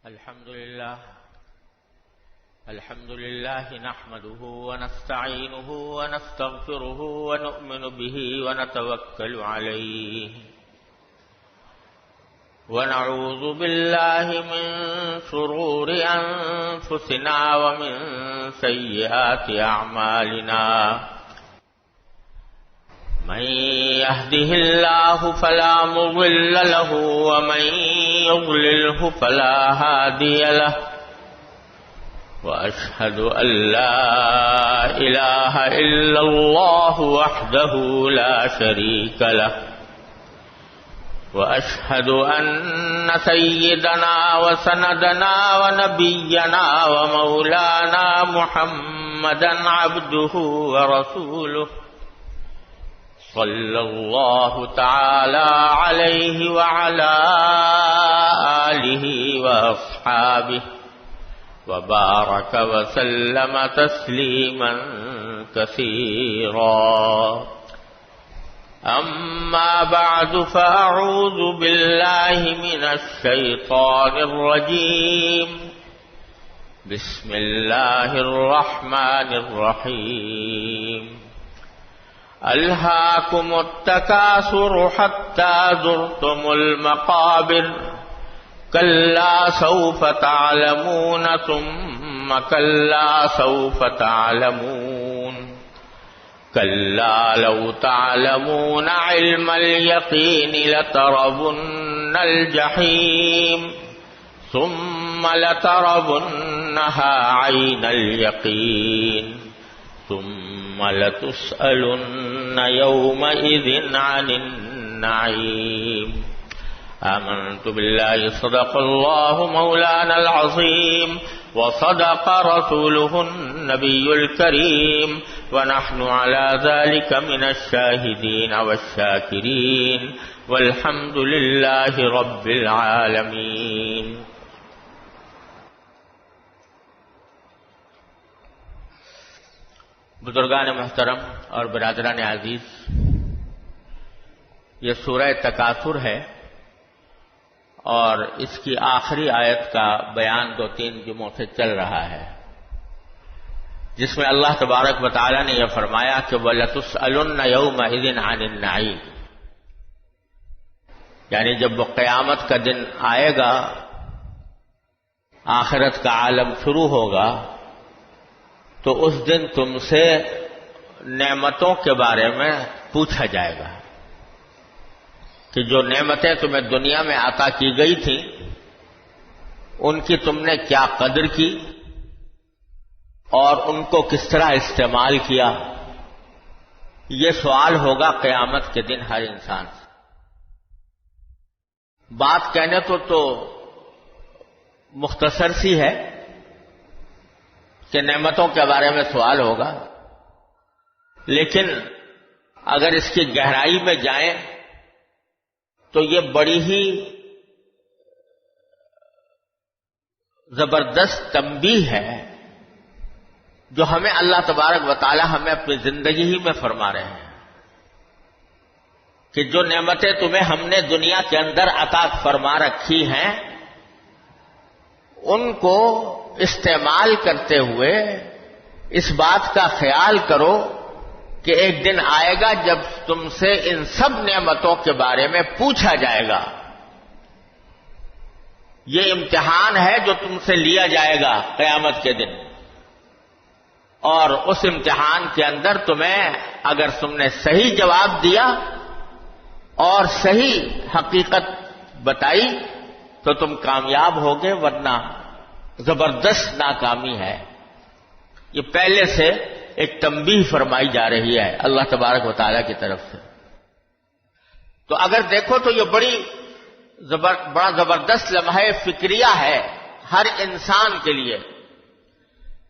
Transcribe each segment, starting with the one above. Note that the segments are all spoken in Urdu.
الحمد لله نحمده ونستعينه ونستغفره ونؤمن به ونتوكل عليه ونعوذ بالله من شرور أنفسنا ومن سيئات أعمالنا من يهده الله فلا مضل له ومن يضلله فلا هادي له وأشهد أن لا إله إلا الله وحده لا شريك له وأشهد أن سيدنا وسندنا ونبينا ومولانا محمدا عبده ورسوله صلى الله تعالى عليه وعلى آله وأصحابه وبارك وسلم تسليما كثيرا أما بعد فأعوذ بالله من الشيطان الرجيم بسم الله الرحمن الرحيم ألهاكم التكاثر حتى زرتم المقابر كلا سوف تعلمون ثم كلا سوف تعلمون كلا لو تعلمون علم اليقين لترون الجحيم ثم لترونها عين اليقين ثم لتسألن يومئذ عن النعيم آمنت بالله صدق الله مولانا العظيم وصدق رسوله النبي الكريم ونحن على ذلك من الشاهدين والشاكرين والحمد لله رب العالمين. بزرگان محترم اور برادران عزیز، یہ سورہ تکاثر ہے اور اس کی آخری آیت کا بیان 2-3 جمعوں سے چل رہا ہے، جس میں اللہ تبارک و تعالی نے یہ فرمایا کہ وَلَتُسْأَلُنَّ يَوْمَئِذٍ عَنِ النَّعِيمِ، یعنی جب وہ قیامت کا دن آئے گا، آخرت کا عالم شروع ہوگا، تو اس دن تم سے نعمتوں کے بارے میں پوچھا جائے گا کہ جو نعمتیں تمہیں دنیا میں عطا کی گئی تھیں ان کی تم نے کیا قدر کی اور ان کو کس طرح استعمال کیا. یہ سوال ہوگا قیامت کے دن ہر انسان سے. بات کہنے تو مختصر سی ہے کہ نعمتوں کے بارے میں سوال ہوگا، لیکن اگر اس کی گہرائی میں جائیں تو یہ بڑی ہی زبردست تنبیہ ہے جو ہمیں اللہ تبارک و تعالی ہمیں اپنی زندگی ہی میں فرما رہے ہیں کہ جو نعمتیں تمہیں ہم نے دنیا کے اندر عطا فرما رکھی ہیں ان کو استعمال کرتے ہوئے اس بات کا خیال کرو کہ ایک دن آئے گا جب تم سے ان سب نعمتوں کے بارے میں پوچھا جائے گا. یہ امتحان ہے جو تم سے لیا جائے گا قیامت کے دن، اور اس امتحان کے اندر تمہیں اگر تم نے صحیح جواب دیا اور صحیح حقیقت بتائی تو تم کامیاب ہوگے، ورنہ زبردست ناکامی ہے. یہ پہلے سے ایک تنبیہ فرمائی جا رہی ہے اللہ تبارک و تعالیٰ کی طرف سے. تو اگر دیکھو تو یہ بڑا زبردست لمحہ فکریہ ہے ہر انسان کے لیے،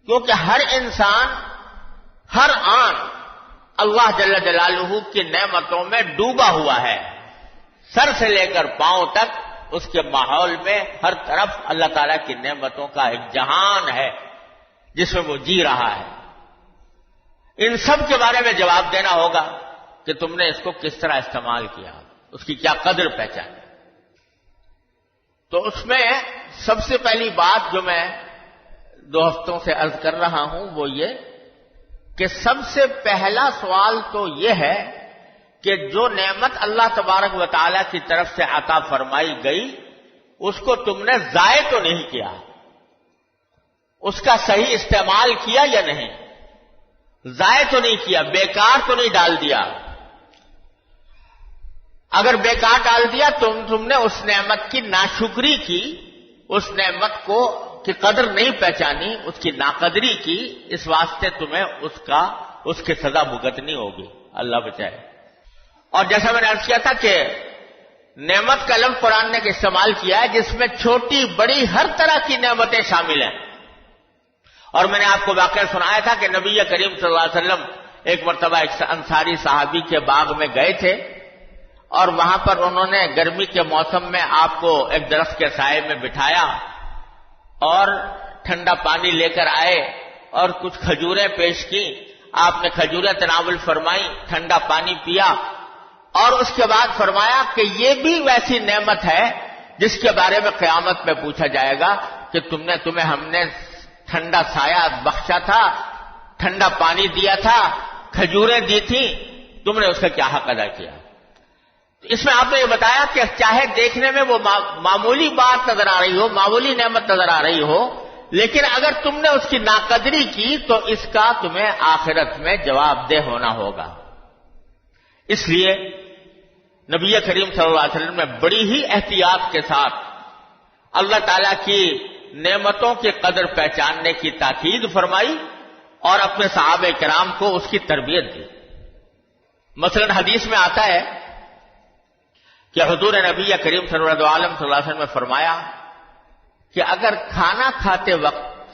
کیونکہ ہر انسان ہر آن اللہ جل جلالہ کی نعمتوں میں ڈوبا ہوا ہے. سر سے لے کر پاؤں تک اس کے ماحول میں ہر طرف اللہ تعالیٰ کی نعمتوں کا ایک جہان ہے جس میں وہ جی رہا ہے. ان سب کے بارے میں جواب دینا ہوگا کہ تم نے اس کو کس طرح استعمال کیا، اس کی کیا قدر پہچانی. تو اس میں سب سے پہلی بات جو میں 2 ہفتوں سے عرض کر رہا ہوں وہ یہ کہ سب سے پہلا سوال تو یہ ہے کہ جو نعمت اللہ تبارک و تعالی کی طرف سے عطا فرمائی گئی اس کو تم نے ضائع تو نہیں کیا، اس کا صحیح استعمال کیا یا نہیں؟ ضائع تو نہیں کیا، بیکار تو نہیں ڈال دیا۔ اگر بیکار ڈال دیا تم نے اس نعمت کی ناشکری کی، اس نعمت کو کی قدر نہیں پہچانی، اس کی ناقدری کی، اس واسطے تمہیں اس کی سزا بھگتنی ہوگی، اللہ بچائے۔ اور جیسا میں نے عرض کیا تھا کہ نعمت کا لفظ قرآن نے استعمال کیا ہے جس میں چھوٹی بڑی ہر طرح کی نعمتیں شامل ہیں۔ اور میں نے آپ کو واقعہ سنایا تھا کہ نبی کریم صلی اللہ علیہ وسلم ایک مرتبہ ایک انصاری صحابی کے باغ میں گئے تھے اور وہاں پر انہوں نے گرمی کے موسم میں آپ کو ایک درخت کے سائے میں بٹھایا اور ٹھنڈا پانی لے کر آئے اور کچھ کھجوریں پیش کی۔ آپ نے کھجوریں تناول فرمائی، ٹھنڈا پانی پیا اور اس کے بعد فرمایا کہ یہ بھی ویسی نعمت ہے جس کے بارے میں قیامت میں پوچھا جائے گا کہ تمہیں ہم نے ٹھنڈا سایہ بخشا تھا، ٹھنڈا پانی دیا تھا، کھجوریں دی تھی، تم نے اس کا کیا حق ادا کیا؟ اس میں آپ نے یہ بتایا کہ چاہے دیکھنے میں وہ معمولی بات نظر آ رہی ہو، معمولی نعمت نظر آ رہی ہو، لیکن اگر تم نے اس کی ناقدری کی تو اس کا تمہیں آخرت میں جواب دہ ہونا ہوگا۔ اس لیے نبی کریم صلی اللہ علیہ وسلم نے بڑی ہی احتیاط کے ساتھ اللہ تعالی کی نعمتوں کی قدر پہچاننے کی تاکید فرمائی اور اپنے صحابہ کرام کو اس کی تربیت دی۔ مثلا حدیث میں آتا ہے کہ حضور نبی کریم صلی اللہ علیہ وسلم نے فرمایا کہ اگر کھانا کھاتے وقت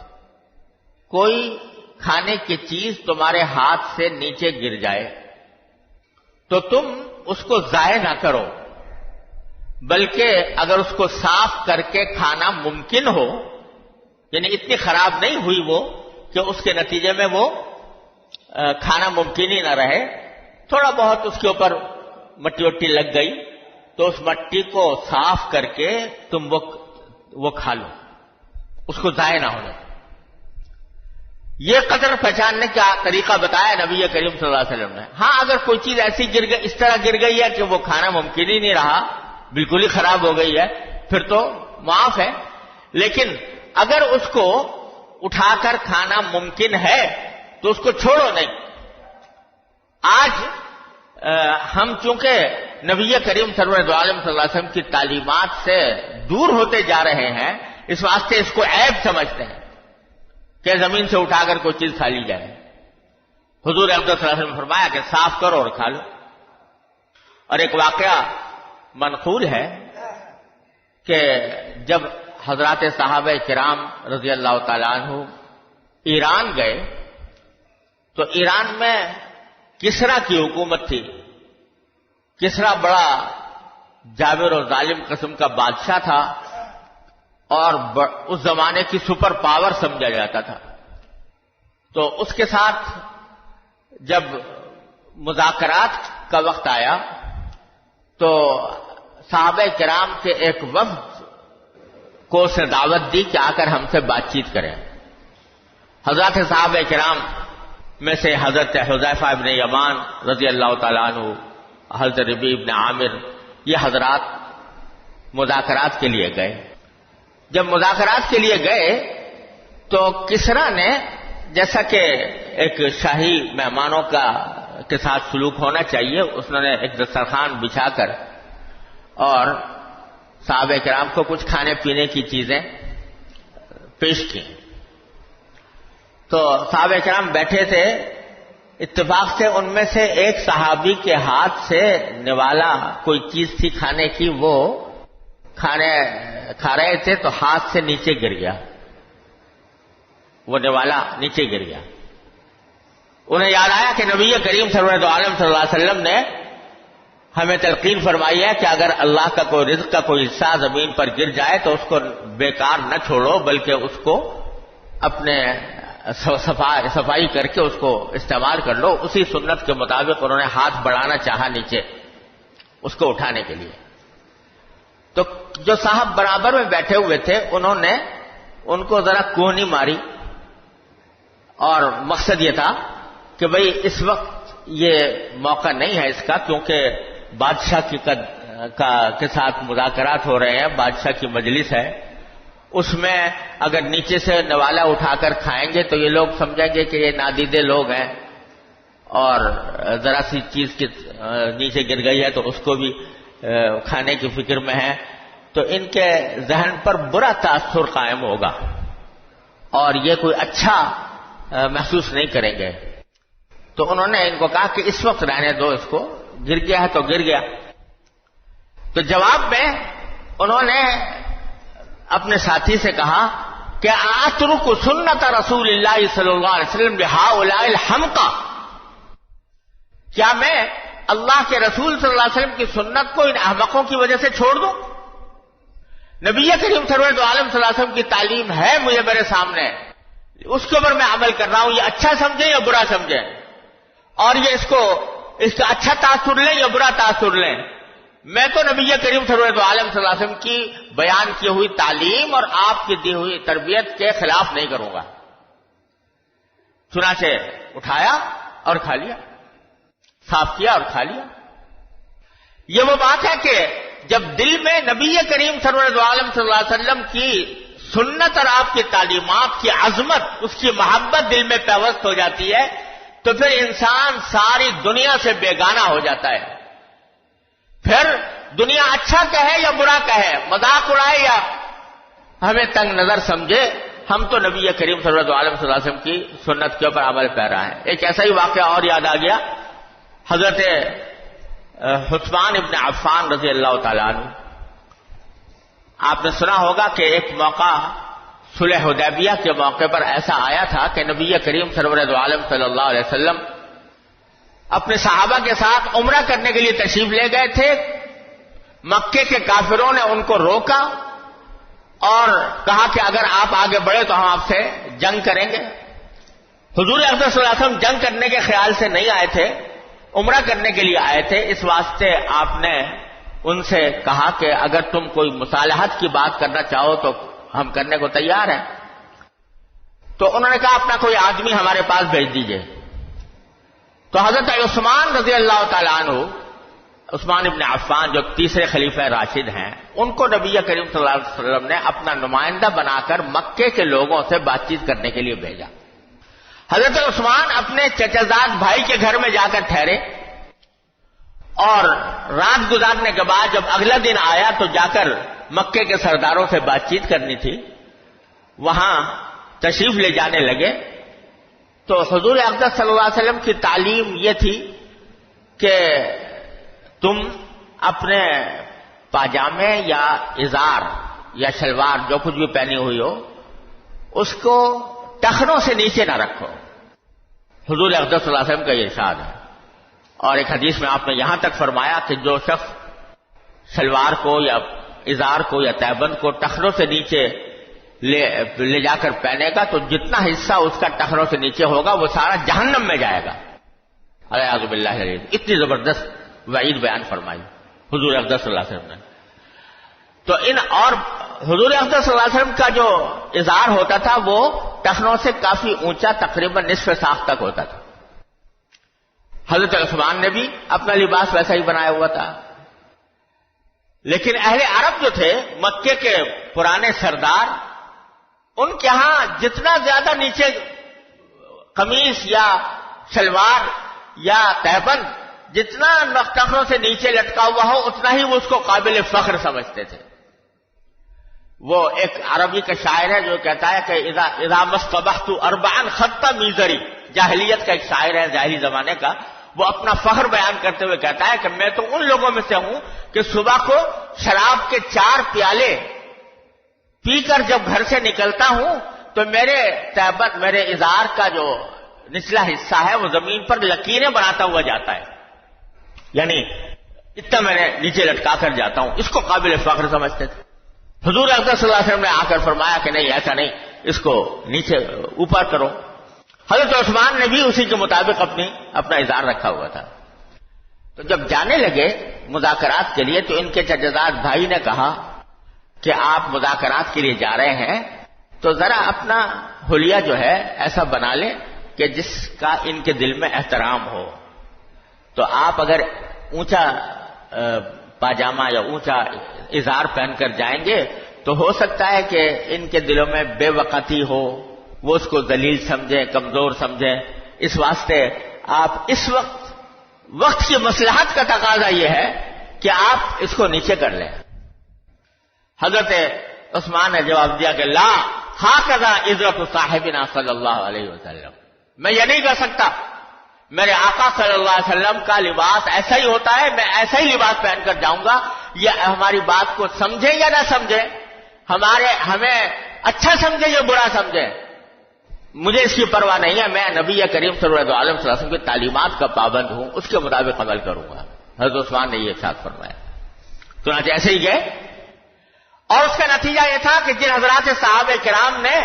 کوئی کھانے کی چیز تمہارے ہاتھ سے نیچے گر جائے تو تم اس کو ضائع نہ کرو، بلکہ اگر اس کو صاف کر کے کھانا ممکن ہو، یعنی اتنی خراب نہیں ہوئی وہ کہ اس کے نتیجے میں وہ کھانا ممکن ہی نہ رہے، تھوڑا بہت اس کے اوپر مٹی وٹی لگ گئی تو اس مٹی کو صاف کر کے تم وہ کھا لو، اس کو ضائع نہ ہونے۔ یہ قدر پہچاننے کا طریقہ بتایا نبی کریم صلی اللہ علیہ وسلم نے۔ ہاں اگر کوئی چیز ایسی اس طرح گر گئی ہے کہ وہ کھانا ممکن ہی نہیں رہا، بالکل ہی خراب ہو گئی ہے، پھر تو معاف ہے، لیکن اگر اس کو اٹھا کر کھانا ممکن ہے تو اس کو چھوڑو نہیں۔ آج ہم چونکہ نبی کریم صلی اللہ علیہ وسلم کی تعلیمات سے دور ہوتے جا رہے ہیں، اس واسطے اس کو عیب سمجھتے ہیں کہ زمین سے اٹھا کر کوئی چیز کھا لی جائے۔ حضور اقدس صلی اللہ علیہ وسلم نے فرمایا کہ صاف کرو اور کھا لو۔ اور ایک واقعہ منقول ہے کہ جب حضرات صحابہ کرام رضی اللہ تعالیٰ عنہ ایران گئے تو ایران میں کسرا کی حکومت تھی۔ کسرا بڑا جابر اور ظالم قسم کا بادشاہ تھا اور اس زمانے کی سپر پاور سمجھا جاتا تھا۔ تو اس کے ساتھ جب مذاکرات کا وقت آیا تو صحابہ کرام کے ایک وفد کو اس نے دعوت دی کہ آ کر ہم سے بات چیت کریں۔ حضرات صحابہ کرام میں سے حضرت حذیفہ ابن یمان رضی اللہ تعالیٰ عنہ، حضرت ربیع ابن عامر، یہ حضرات مذاکرات کے لیے گئے۔ جب مذاکرات کے لیے گئے تو کسرا نے، جیسا کہ ایک شاہی مہمانوں کے ساتھ سلوک ہونا چاہیے، اس نے ایک دسترخوان بچھا کر اور صحابہ کرام کو کچھ کھانے پینے کی چیزیں پیش کی۔ تو صحابہ کرام بیٹھے تھے، اتفاق سے ان میں سے ایک صحابی کے ہاتھ سے نوالا کوئی چیز تھی کھانے کی، وہ کھا رہے تھے تو ہاتھ سے نیچے گر گیا، وہ نوالا نیچے گر گیا۔ انہیں یاد آیا کہ نبی کریم صلی اللہ علیہ وسلم نے ہمیں تلقین فرمائی ہے کہ اگر اللہ کا کوئی رزق کا کوئی حصہ زمین پر گر جائے تو اس کو بیکار نہ چھوڑو، بلکہ اس کو اپنے صفائی کر کے اس کو استعمال کر لو۔ اسی سنت کے مطابق انہوں نے ہاتھ بڑھانا چاہا نیچے اس کو اٹھانے کے لیے، تو جو صاحب برابر میں بیٹھے ہوئے تھے انہوں نے ان کو ذرا کوہنی ماری، اور مقصد یہ تھا کہ بھئی اس وقت یہ موقع نہیں ہے اس کا، کیونکہ بادشاہ کے ساتھ مذاکرات ہو رہے ہیں، بادشاہ کی مجلس ہے، اس میں اگر نیچے سے نوالا اٹھا کر کھائیں گے تو یہ لوگ سمجھیں گے کہ یہ نادیدے لوگ ہیں، اور ذرا سی چیز کے نیچے گر گئی ہے تو اس کو بھی کھانے کی فکر میں ہے، تو ان کے ذہن پر برا تاثر قائم ہوگا اور یہ کوئی اچھا محسوس نہیں کریں گے۔ تو انہوں نے ان کو کہا کہ اس وقت رہنے دو، اس کو گر گیا ہے تو گر گیا۔ تو جواب میں انہوں نے اپنے ساتھی سے کہا کہ اترک سنت رسول اللہ صلی اللہ علیہ وسلم بہؤلاء الحمقى، کیا میں اللہ کے رسول صلی اللہ علیہ وسلم کی سنت کو ان احمقوں کی وجہ سے چھوڑ دوں؟ نبی کریم سرور عالم صلی اللہ علیہ وسلم کی تعلیم ہے مجھے میرے سامنے، اس کے اوپر میں عمل کر رہا ہوں، یہ اچھا سمجھیں یا برا سمجھیں، اور یہ اس کا اچھا تاثر لیں یا برا تاثر لیں، میں تو نبی کریم سرور عالم صلی اللہ علیہ وسلم کی بیان کی ہوئی تعلیم اور آپ کی دی ہوئی تربیت کے خلاف نہیں کروں گا۔ چنانچہ اٹھایا اور کھا لیا، صاف کیا اور کھا لیا۔ یہ وہ بات ہے کہ جب دل میں نبی کریم سرور عالم صلی اللہ علیہ وسلم کی سنت اور آپ کی تعلیمات کی عظمت، اس کی محبت دل میں پیوست ہو جاتی ہے تو پھر انسان ساری دنیا سے بیگانہ ہو جاتا ہے۔ پھر دنیا اچھا کہے یا برا کہے، مذاق اڑائے یا ہمیں تنگ نظر سمجھے، ہم تو نبی کریم صلی اللہ علیہ وسلم کی سنت کے اوپر عمل پیرا ہیں۔ ایک ایسا ہی واقعہ اور یاد آ گیا، حضرت عثمان ابن عفان رضی اللہ تعالیٰ عنہ، آپ نے سنا ہوگا کہ ایک موقع صلح حدیبیہ کے موقع پر ایسا آیا تھا کہ نبی کریم سرور عالم صلی اللہ علیہ وسلم اپنے صحابہ کے ساتھ عمرہ کرنے کے لیے تشریف لے گئے تھے۔ مکے کے کافروں نے ان کو روکا اور کہا کہ اگر آپ آگے بڑھے تو ہم آپ سے جنگ کریں گے۔ حضور اقدس صلی اللہ علیہ وسلم جنگ کرنے کے خیال سے نہیں آئے تھے، عمرہ کرنے کے لیے آئے تھے، اس واسطے آپ نے ان سے کہا کہ اگر تم کوئی مصالحت کی بات کرنا چاہو تو ہم کرنے کو تیار ہیں۔ تو انہوں نے کہا اپنا کوئی آدمی ہمارے پاس بھیج دیجئے۔ تو حضرت عثمان رضی اللہ تعالیٰ عنہ، عثمان ابن عفان جو تیسرے خلیفہ راشد ہیں، ان کو نبی کریم صلی اللہ علیہ وسلم نے اپنا نمائندہ بنا کر مکے کے لوگوں سے بات چیت کرنے کے لیے بھیجا۔ حضرت عثمان اپنے چچازاد بھائی کے گھر میں جا کر ٹھہرے، اور رات گزارنے کے بعد جب اگلا دن آیا تو جا کر مکے کے سرداروں سے بات چیت کرنی تھی، وہاں تشریف لے جانے لگے۔ تو حضور اقدس صلی اللہ علیہ وسلم کی تعلیم یہ تھی کہ تم اپنے پاجامے یا ازار یا شلوار جو کچھ بھی پہنی ہوئی ہو اس کو ٹخنوں سے نیچے نہ رکھو۔ حضور اقدس صلی اللہ علیہ وسلم کا یہ ارشاد ہے۔ اور ایک حدیث میں آپ نے یہاں تک فرمایا کہ جو شخص شلوار کو یا ازار کو یا تہبند کو ٹخنوں سے نیچے لے جا کر پہنے گا تو جتنا حصہ اس کا ٹخنوں سے نیچے ہوگا وہ سارا جہنم میں جائے گا۔ اعوذ باللہ العظیم، اتنی زبردست وعید بیان فرمائی حضور اقدس صلی اللہ علیہ وسلم نے۔ تو اور حضور اقدس صلی اللہ علیہ وسلم کا جو ازار ہوتا تھا وہ ٹخنوں سے کافی اونچا، تقریباً نصف ساق تک ہوتا تھا۔ حضرت عثمان نے بھی اپنا لباس ویسا ہی بنایا ہوا تھا، لیکن اہل عرب جو تھے، مکے کے پرانے سردار، ان کے ہاں جتنا زیادہ نیچے قمیص یا شلوار یا تہبند جتنا ٹخنوں سے نیچے لٹکا ہوا ہو اتنا ہی وہ اس کو قابل فخر سمجھتے تھے۔ وہ ایک عربی کا شاعر ہے جو کہتا ہے کہ اذا مصطبحت اربعا خط میزری، جاہلیت کا ایک شاعر ہے جاہلی زمانے کا، وہ اپنا فخر بیان کرتے ہوئے کہتا ہے کہ میں تو ان لوگوں میں سے ہوں کہ صبح کو شراب کے 4 پیالے پی کر جب گھر سے نکلتا ہوں تو میرے ازار کا جو نچلا حصہ ہے وہ زمین پر لکیریں بناتا ہوا جاتا ہے، یعنی اتنا میں نے نیچے لٹکا کر جاتا ہوں۔ اس کو قابل فخر سمجھتے تھے۔ حضور اقدس صلی اللہ علیہ وسلم نے آ کر فرمایا کہ نہیں، ایسا نہیں، اس کو نیچے اوپر کرو۔ حضرت عثمان نے بھی اسی کے مطابق اپنا ازار رکھا ہوا تھا۔ تو جب جانے لگے مذاکرات کے لیے تو ان کے چچازاد بھائی نے کہا کہ آپ مذاکرات کے لیے جا رہے ہیں تو ذرا اپنا حلیہ جو ہے ایسا بنا لیں کہ جس کا ان کے دل میں احترام ہو. تو آپ اگر اونچا پاجامہ یا اونچا ازار پہن کر جائیں گے تو ہو سکتا ہے کہ ان کے دلوں میں بے وقتی ہو، وہ اس کو ذلیل سمجھیں، کمزور سمجھیں. اس واسطے آپ اس وقت کی مصلحت کا تقاضا یہ ہے کہ آپ اس کو نیچے کر لیں. حضرت عثمان نے جواب دیا کہ لا ہاکذا عزت صاحبنا صلی اللہ علیہ وسلم، میں یہ نہیں کر سکتا. میرے آقا صلی اللہ علیہ وسلم کا لباس ایسا ہی ہوتا ہے، میں ایسا ہی لباس پہن کر جاؤں گا. یہ ہماری بات کو سمجھیں یا نہ سمجھیں، ہمیں اچھا سمجھیں یا برا سمجھیں، مجھے اس کی پرواہ نہیں ہے. میں نبی کریم صلی اللہ علیہ وسلم کی تعلیمات کا پابند ہوں، اس کے مطابق عمل کروں گا. حضرت عثمان نے یہ ارشاد فرمایا. چنانچہ ایسے ہی گئے، اور اس کا نتیجہ یہ تھا کہ جن حضرات صحابہ کرام نے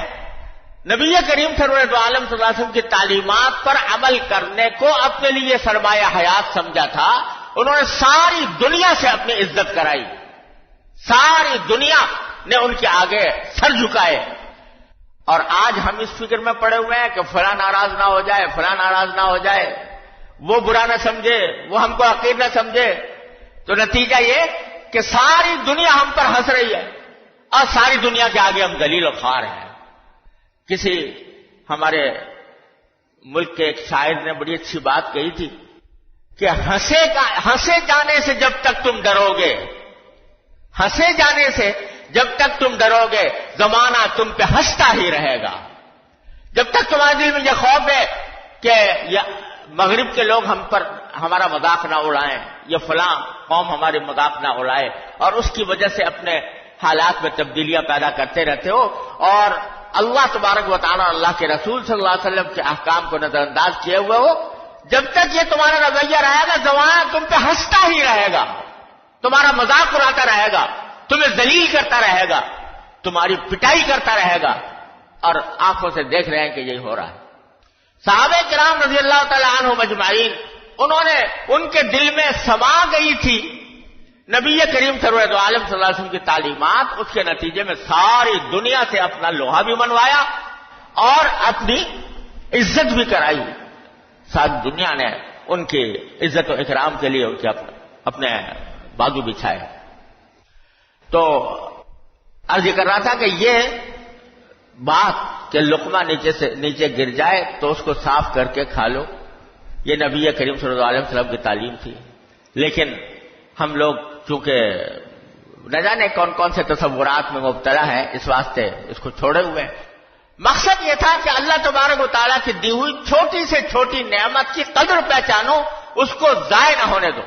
نبی کریم صلی اللہ علیہ وسلم کی تعلیمات پر عمل کرنے کو اپنے لیے سرمایہ حیات سمجھا تھا، انہوں نے ساری دنیا سے اپنی عزت کرائی. ساری دنیا نے ان کے آگے سر جھکائے. اور آج ہم اس فکر میں پڑے ہوئے ہیں کہ فلاں ناراض نہ ہو جائے، فلاں ناراض نہ ہو جائے، وہ برا نہ سمجھے، وہ ہم کو حقیر نہ سمجھے. تو نتیجہ یہ کہ ساری دنیا ہم پر ہنس رہی ہے اور ساری دنیا کے آگے ہم ذلیل و خوار ہیں. کسی ہمارے ملک کے ایک شاعر نے بڑی اچھی بات کہی تھی کہ ہنسے جانے سے جب تک تم ڈرو گے، ہنسے جانے سے جب تک تم ڈرو گے، زمانہ تم پہ ہنستا ہی رہے گا. جب تک تمہارے دل میں یہ خوف ہے کہ مغرب کے لوگ ہم پر ہمارا مذاق نہ اڑائیں، یا فلاں قوم ہمارے مذاق نہ اڑائے، اور اس کی وجہ سے اپنے حالات میں تبدیلیاں پیدا کرتے رہتے ہو اور اللہ تبارک و تعالی اللہ کے رسول صلی اللہ علیہ وسلم کے احکام کو نظر انداز کیے ہوئے ہو، جب تک یہ تمہارا رویہ رہے گا، زمانہ تم پہ ہنستا ہی رہے گا، تمہارا مذاق اڑاتا رہے گا، تمہیں ذلیل کرتا رہے گا، تمہاری پٹائی کرتا رہے گا. اور آنکھوں سے دیکھ رہے ہیں کہ یہی ہو رہا ہے. صحابہ کرام رضی اللہ تعالی عنہم اجمعین، انہوں نے ان کے دل میں سما گئی تھی نبی کریم صلی اللہ علیہ وسلم کی تعلیمات. اس کے نتیجے میں ساری دنیا سے اپنا لوہا بھی منوایا اور اپنی عزت بھی کرائی. ساری دنیا نے ان کی عزت و اکرام کے لیے ان کے اپنے بازو بچھائے. تو عرض کر رہا تھا کہ یہ بات کہ لقمہ نیچے گر جائے تو اس کو صاف کر کے کھا لو، یہ نبی کریم صلی اللہ علیہ وسلم کی تعلیم تھی. لیکن ہم لوگ چونکہ نہ جانے کون کون سے تصورات میں مبتلا ہیں، اس واسطے اس کو چھوڑے ہوئے ہیں. مقصد یہ تھا کہ اللہ تبارک و تعالیٰ کی دی ہوئی چھوٹی سے چھوٹی نعمت کی قدر پہچانو، اس کو ضائع نہ ہونے دو.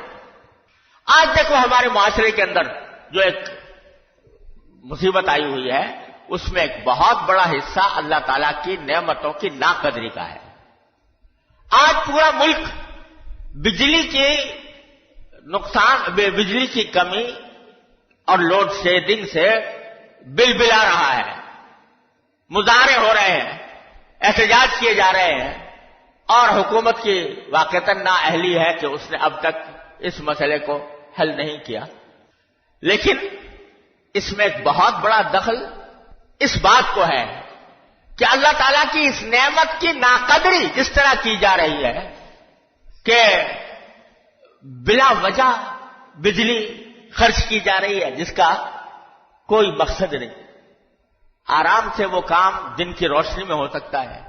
آج دیکھو ہمارے معاشرے کے اندر جو ایک مصیبت آئی ہوئی ہے، اس میں ایک بہت بڑا حصہ اللہ تعالیٰ کی نعمتوں کی ناقدری کا ہے. آج پورا ملک بجلی کی کمی اور لوڈ شیڈنگ سے بل بلا رہا ہے. مظاہرے ہو رہے ہیں، احتجاج کیے جا رہے ہیں، اور حکومت کی واقعتاً نااہلی ہے کہ اس نے اب تک اس مسئلے کو حل نہیں کیا. لیکن اس میں ایک بہت بڑا دخل اس بات کو ہے کہ اللہ تعالیٰ کی اس نعمت کی ناقدری جس طرح کی جا رہی ہے کہ بلا وجہ بجلی خرچ کی جا رہی ہے جس کا کوئی مقصد نہیں. آرام سے وہ کام دن کی روشنی میں ہو سکتا ہے،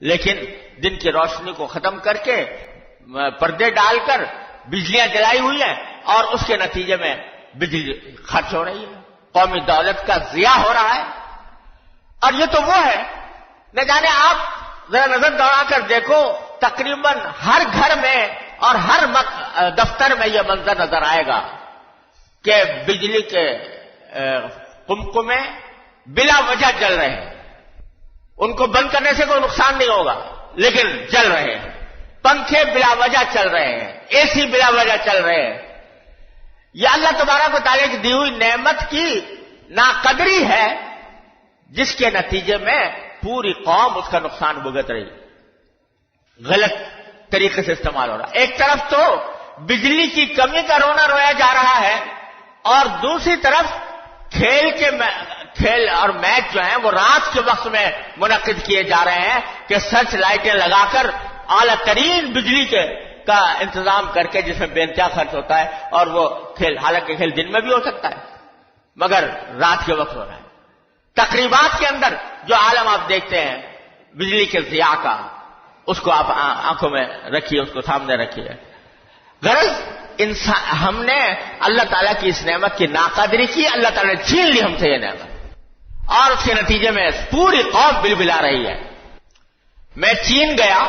لیکن دن کی روشنی کو ختم کر کے پردے ڈال کر بجلیاں جلائی ہوئی ہیں اور اس کے نتیجے میں بجلی خرچ ہو رہی ہے، قومی دولت کا ضیاع ہو رہا ہے. اور یہ تو وہ ہے، نہ جانے آپ ذرا نظر دوڑا کر دیکھو، تقریباً ہر گھر میں اور ہر دفتر میں یہ منظر نظر آئے گا کہ بجلی کے قمقمے بلا وجہ جل رہے ہیں. ان کو بند کرنے سے کوئی نقصان نہیں ہوگا لیکن جل رہے ہیں. پنکھے بلا وجہ چل رہے ہیں، اے سی بلا وجہ چل رہے ہیں. یہ اللہ تبارک و تعالیٰ کی دی ہوئی نعمت کی ناقدری ہے جس کے نتیجے میں پوری قوم اس کا نقصان بھگت رہی، غلط طریقے سے استعمال ہو رہا. ایک طرف تو بجلی کی کمی کا رونا رویا جا رہا ہے اور دوسری طرف کھیل اور میچ جو ہیں وہ رات کے وقت میں منعقد کیے جا رہے ہیں کہ سرچ لائٹیں لگا کر اعلیٰ ترین بجلی کا انتظام کر کے، جس میں بے انتہا خرچ ہوتا ہے، اور وہ کھیل، حالانکہ کھیل دن میں بھی ہو سکتا ہے مگر رات کے وقت ہو رہا ہے۔ تقریبات کے اندر جو عالم آپ دیکھتے ہیں بجلی کے ضیاء کا، اس کو آپ آنکھوں میں رکھیے، اس کو سامنے رکھیے۔ غرض ہم نے اللہ تعالیٰ کی اس نعمت کی ناقدری کی، اللہ تعالیٰ نے چھین لی ہم سے یہ نعمت، اور اس کے نتیجے میں پوری قوم بلبلا رہی ہے۔ میں چین گیا،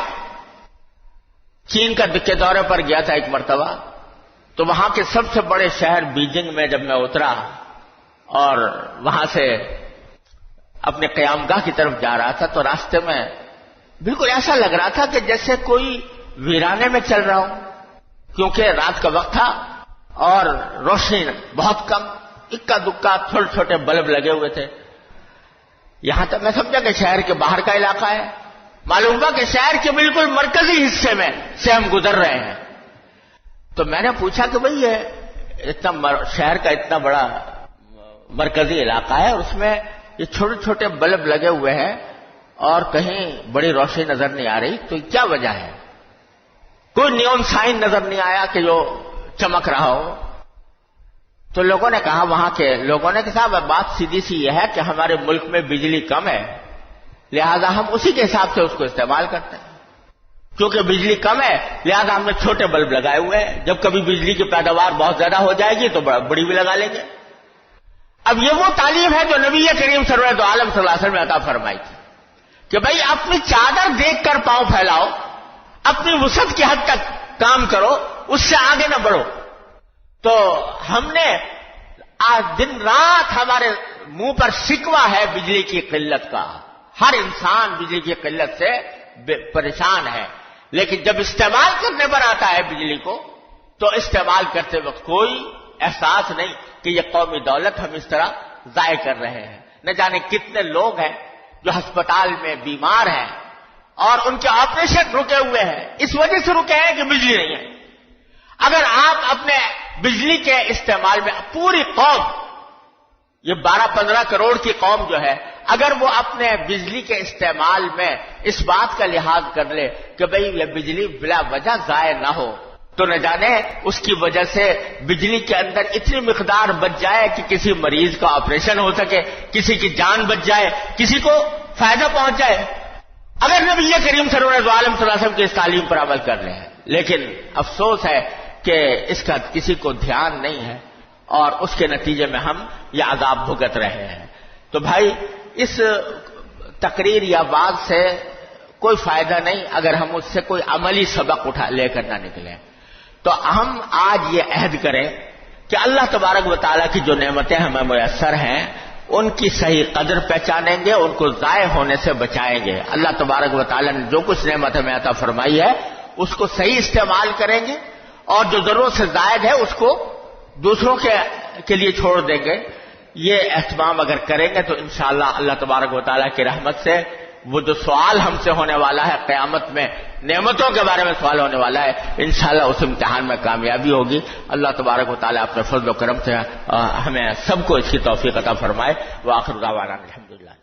چین کے دورے پر گیا تھا ایک مرتبہ، تو وہاں کے سب سے بڑے شہر بیجنگ میں جب میں اترا اور وہاں سے اپنے قیامگاہ کی طرف جا رہا تھا، تو راستے میں بالکل ایسا لگ رہا تھا کہ جیسے کوئی ویرانے میں چل رہا ہوں، کیونکہ رات کا وقت تھا اور روشنی بہت کم، اکا دکا چھوٹے چھوٹے بلب لگے ہوئے تھے۔ یہاں تک میں سمجھا کہ شہر کے باہر کا علاقہ ہے، معلوم ہوا کہ شہر کے بالکل مرکزی حصے میں سے ہم گزر رہے ہیں۔ تو میں نے پوچھا کہ بھئی یہ شہر کا اتنا بڑا مرکزی علاقہ ہے اور اس میں یہ چھوٹے چھوٹے بلب لگے ہوئے ہیں اور کہیں بڑی روشنی نظر نہیں آ رہی، تو کیا وجہ ہے؟ کوئی نیون سائن نظر نہیں آیا کہ جو چمک رہا ہو۔ تو لوگوں نے کہا، وہاں کے لوگوں نے کہ صاحب بات سیدھی سی یہ ہے کہ ہمارے ملک میں بجلی کم ہے، لہذا ہم اسی کے حساب سے اس کو استعمال کرتے ہیں۔ کیونکہ بجلی کم ہے لہذا ہم نے چھوٹے بلب لگائے ہوئے ہیں، جب کبھی بجلی کی پیداوار بہت زیادہ ہو جائے گی تو بڑی بھی لگا لیں گے۔ اب یہ وہ تعلیم ہے جو نبی کریم سرور دو عالم صلی اللہ علیہ وسلم نے عطا فرمائی تھی کہ بھائی اپنی چادر دیکھ کر پاؤں پھیلاؤ، اپنی وسعت کی حد تک کام کرو، اس سے آگے نہ بڑھو۔ تو ہم نے آج دن رات ہمارے منہ پر شکوہ ہے بجلی کی قلت کا، ہر انسان بجلی کی قلت سے پریشان ہے، لیکن جب استعمال کرنے پر آتا ہے بجلی کو تو استعمال کرتے وقت کوئی احساس نہیں کہ یہ قومی دولت ہم اس طرح ضائع کر رہے ہیں۔ نہ جانے کتنے لوگ ہیں جو ہسپتال میں بیمار ہیں اور ان کے آپریشن رکے ہوئے ہیں، اس وجہ سے رکے ہیں کہ بجلی نہیں ہے۔ اگر آپ اپنے بجلی کے استعمال میں پوری قوم، یہ 12-15 کروڑ کی قوم جو ہے، اگر وہ اپنے بجلی کے استعمال میں اس بات کا لحاظ کر لے کہ بھئی یہ بجلی بلا وجہ ضائع نہ ہو، تو نہ جانے اس کی وجہ سے بجلی کے اندر اتنی مقدار بچ جائے کہ کسی مریض کا آپریشن ہو سکے، کسی کی جان بچ جائے، کسی کو فائدہ پہنچ جائے، اگر نبی کریم سرور دو عالم صلی اللہ علیہ وسلم کی اس تعلیم پر عمل کر رہے ہیں۔ لیکن افسوس ہے کہ اس کا کسی کو دھیان نہیں ہے اور اس کے نتیجے میں ہم یہ عذاب بھگت رہے ہیں۔ تو بھائی اس تقریر یا بات سے کوئی فائدہ نہیں اگر ہم اس سے کوئی عملی سبق لے کر نہ نکلیں۔ تو ہم آج یہ عہد کریں کہ اللہ تبارک و تعالیٰ کی جو نعمتیں ہمیں میسر ہیں ان کی صحیح قدر پہچانیں گے، ان کو ضائع ہونے سے بچائیں گے۔ اللہ تبارک و تعالیٰ نے جو کچھ نعمت ہمیں عطا فرمائی ہے اس کو صحیح استعمال کریں گے، اور جو ضرورت سے زائد ہے اس کو دوسروں کے لیے چھوڑ دیں گے۔ یہ اہتمام اگر کریں گے تو انشاءاللہ اللہ تبارک و تعالیٰ کی رحمت سے وہ جو سوال ہم سے ہونے والا ہے قیامت میں، نعمتوں کے بارے میں سوال ہونے والا ہے، انشاءاللہ اس امتحان میں کامیابی ہوگی۔ اللہ تبارک و تعالیٰ اپنے فضل و کرم سے ہمیں سب کو اس کی توفیق عطا فرمائے۔ وآخر دعوانا الحمدللہ۔